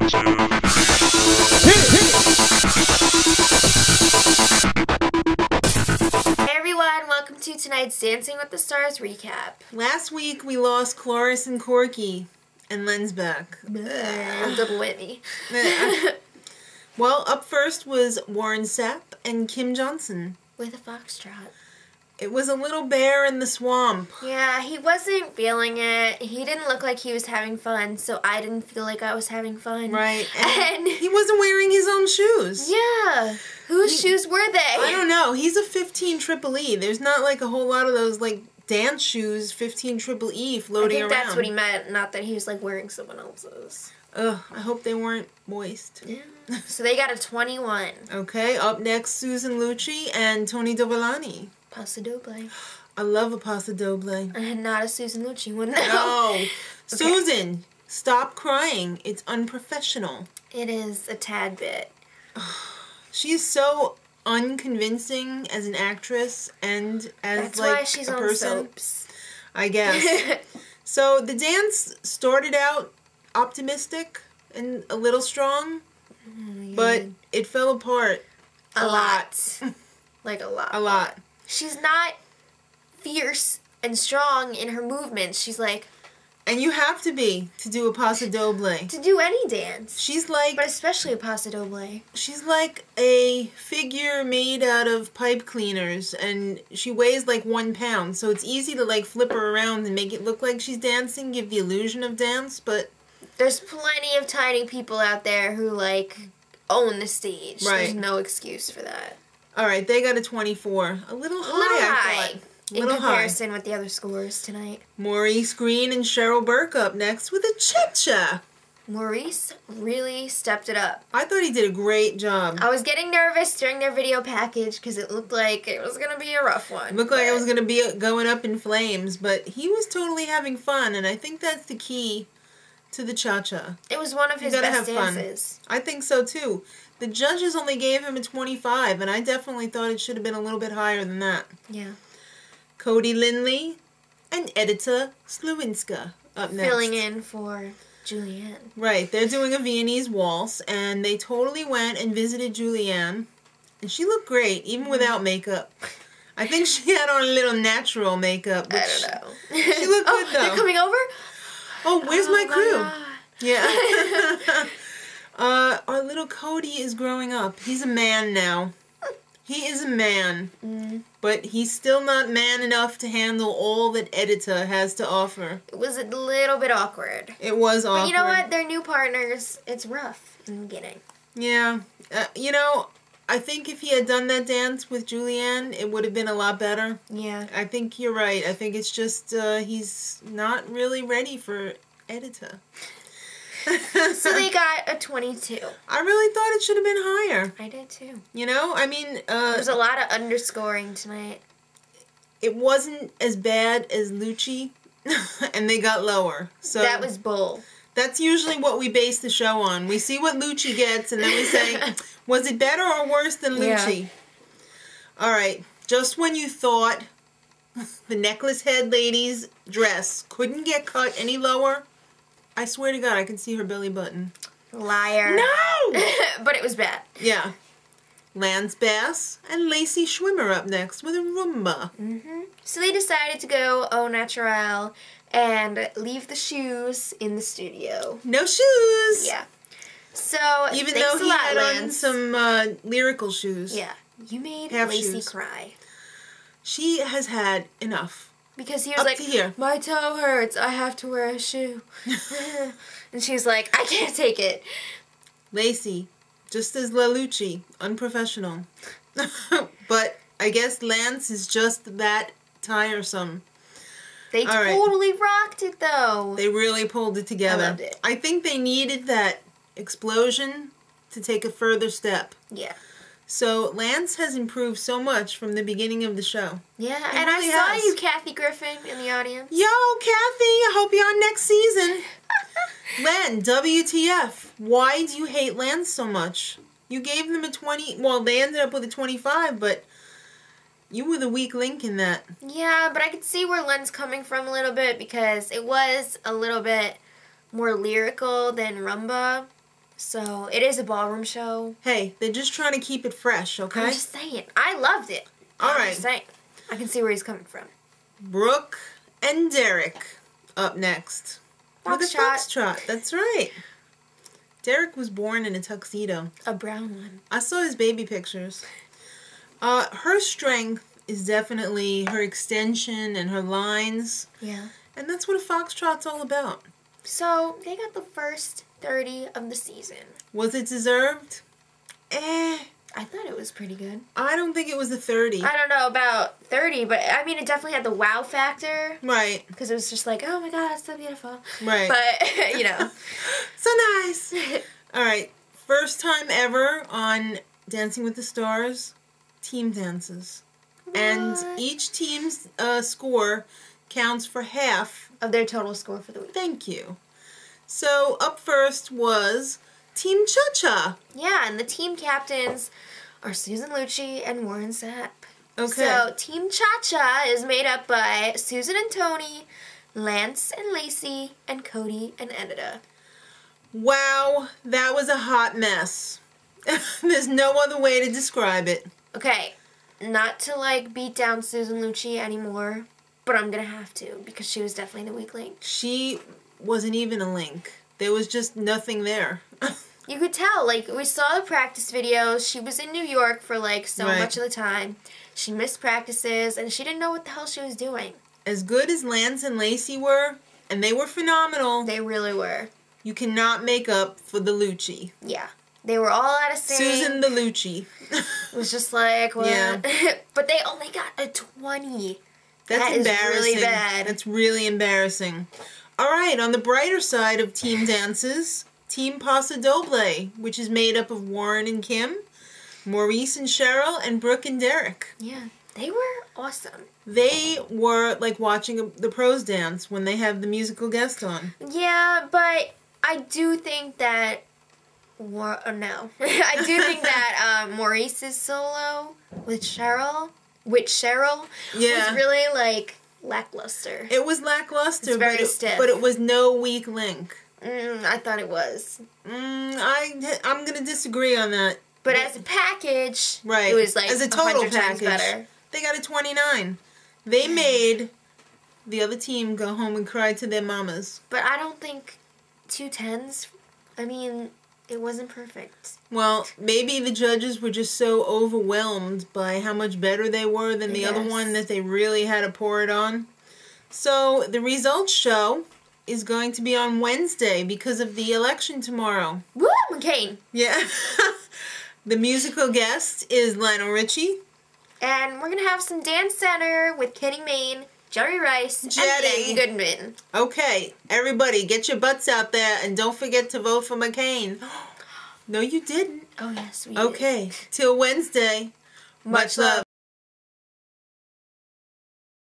everyone, welcome to tonight's Dancing with the Stars recap. Last week we lost Cloris and Corky, and Len's back. Double Whitney. Well, up first was Warren Sapp and Kim Johnson. With a foxtrot. It was a little bear in the swamp. Yeah, he wasn't feeling it. He didn't look like he was having fun, so I didn't feel like I was having fun. Right. And he wasn't wearing his own shoes. Yeah. Whose shoes were they? I don't know. He's a 15 Triple E. There's not like a whole lot of those like dance shoes, 15 Triple E floating around. I think that's what he meant, not that he was like wearing someone else's. Ugh, I hope they weren't moist. Yeah. So they got a 21. Okay, up next, Susan Lucci and Tony Dovolani. Paso Doble. I love a Paso Doble. And not a Susan Lucci one. No. Okay. Susan, stop crying. It's unprofessional. It is a tad bit. She's so unconvincing as an actress and as That's like why she's a on person. soaps. I guess. So the dance started out optimistic and a little strong, but it fell apart a lot. Like a lot. A lot. She's not fierce and strong in her movements. She's like... And you have to be to do a Paso Doble. To do any dance. She's like... But especially a Paso Doble. She's like a figure made out of pipe cleaners, and she weighs like 1 pound, so it's easy to like flip her around and make it look like she's dancing, give the illusion of dance, but... There's plenty of tiny people out there who like own the stage. Right. There's no excuse for that. Alright, they got a 24. A little high, I thought. In comparison with the other scores tonight. Maurice Green and Cheryl Burke up next with a cha-cha. Maurice really stepped it up. I thought he did a great job. I was getting nervous during their video package because it looked like it was going to be a rough one. It looked like it was going to be going up in flames, but he was totally having fun, and I think that's the key to the cha-cha. It was one of his best dances. I think so, too. The judges only gave him a 25, and I definitely thought it should have been a little bit higher than that. Yeah. Cody Lindley and Edyta Sliwinska up next. Filling in for Julianne. Right. They're doing a Viennese waltz, and they totally went and visited Julianne, and she looked great, even without makeup. I think she had on a little natural makeup. I don't know. She looked good, though. They're coming over? Oh, where's my crew? God. Yeah. Our little Cody is growing up. He's a man now. He is a man. But he's still not man enough to handle all that Edyta has to offer. It was a little bit awkward. It was awkward. But you know what? They're new partners. It's rough in the beginning. Yeah. You know, I think if he had done that dance with Julianne, it would have been a lot better. Yeah. I think you're right. I think it's just he's not really ready for Edyta. So they got a 22. I really thought it should have been higher. I did too. You know, I mean... There's a lot of underscoring tonight. It wasn't as bad as Lucci, and they got lower. So that was bull. That's usually what we base the show on. We see what Lucci gets, and then we say, was it better or worse than Lucci? Yeah. All right. Just when you thought the necklace head lady's dress couldn't get cut any lower... I swear to God, I can see her belly button. Liar. No! But it was bad. Yeah. Lance Bass and Lacey Schwimmer up next with a Roomba. So they decided to go au naturel and leave the shoes in the studio. No shoes! Yeah. So, even though he had on some lyrical shoes. Yeah. You made Half Lacey shoes. cry. She has had enough. Because he was up like, to here. My toe hurts, I have to wear a shoe. And she's like, I can't take it. Lacey, just as La Lucci, unprofessional. But I guess Lance is just that tiresome. They totally rocked it, though. They really pulled it together. I loved it. I think they needed that explosion to take a further step. Yeah. So Lance has improved so much from the beginning of the show. Yeah, and really I saw you, Kathy Griffin, in the audience. Yo, Kathy, I hope you're on next season. Len, WTF? Why do you hate Lance so much? You gave them a 20... Well, they ended up with a 25, but you were the weak link in that. Yeah, but I could see where Len's coming from a little bit because it was a little bit more lyrical than Rumba. So, it is a ballroom show. Hey, they're just trying to keep it fresh, okay? I'm just saying. I loved it. All I'm right. just saying. I can see where he's coming from. Brooke and Derek up next. With a foxtrot. That's right. Derek was born in a tuxedo. A brown one. I saw his baby pictures. Her strength is definitely her extension and her lines. Yeah. And that's what a foxtrot's all about. So, they got the first 30 of the season. Was it deserved? I thought it was pretty good. I don't think it was the 30. I don't know about 30, but I mean, it definitely had the wow factor. Right. Because it was just like, oh my god, it's so beautiful. Right. But, you know. So nice. All right. First time ever on Dancing with the Stars, team dances. What? And each team's score counts for half of their total score for the week. Thank you. So up first was Team Cha-Cha. Yeah, and the team captains are Susan Lucci and Warren Sapp. Okay. So Team Cha-Cha is made up by Susan and Tony, Lance and Lacey, and Cody and Edyta. Wow, that was a hot mess. There's no other way to describe it. Okay, not to like beat down Susan Lucci anymore, but I'm gonna have to because she was definitely the weak link. She wasn't even a link. There was just nothing there. You could tell, like, we saw the practice videos. She was in New York for, like, so much of the time. She missed practices, and she didn't know what the hell she was doing. As good as Lance and Lacey were, and they were phenomenal. They really were. You cannot make up for the Lucci. Yeah. They were all out of sync. Susan the Lucci. It was just like, what? Yeah. But they only got a 20. That's embarrassing. Is really bad. That's really embarrassing. All right, on the brighter side of team dances, Team Paso Doble, which is made up of Warren and Kim, Maurice and Cheryl, and Brooke and Derek. Yeah, they were awesome. They were like watching the pros dance when they have the musical guest on. Yeah, but I do think that... I do think that Maurice's solo with Cheryl was really, like... lackluster. It was lackluster, it's very stiff. But it was no weak link. I thought it was. I'm gonna disagree on that. But as a package, right. It was like as a total 100 times package, better. They got a 29. They made the other team go home and cry to their mamas. But I don't think 2 10s. I mean, it wasn't perfect. Well, maybe the judges were just so overwhelmed by how much better they were than the other one that they really had to pour it on. So the results show is going to be on Wednesday because of the election tomorrow. Woo, McCain. Yeah. The musical guest is Lionel Richie. And we're going to have some dance center with Kenny Mayne, Jerry Rice, and Ben Goodman. Okay, everybody, get your butts out there and don't forget to vote for McCain. No, you didn't. Oh, yes, we did. Okay, till Wednesday. Much love.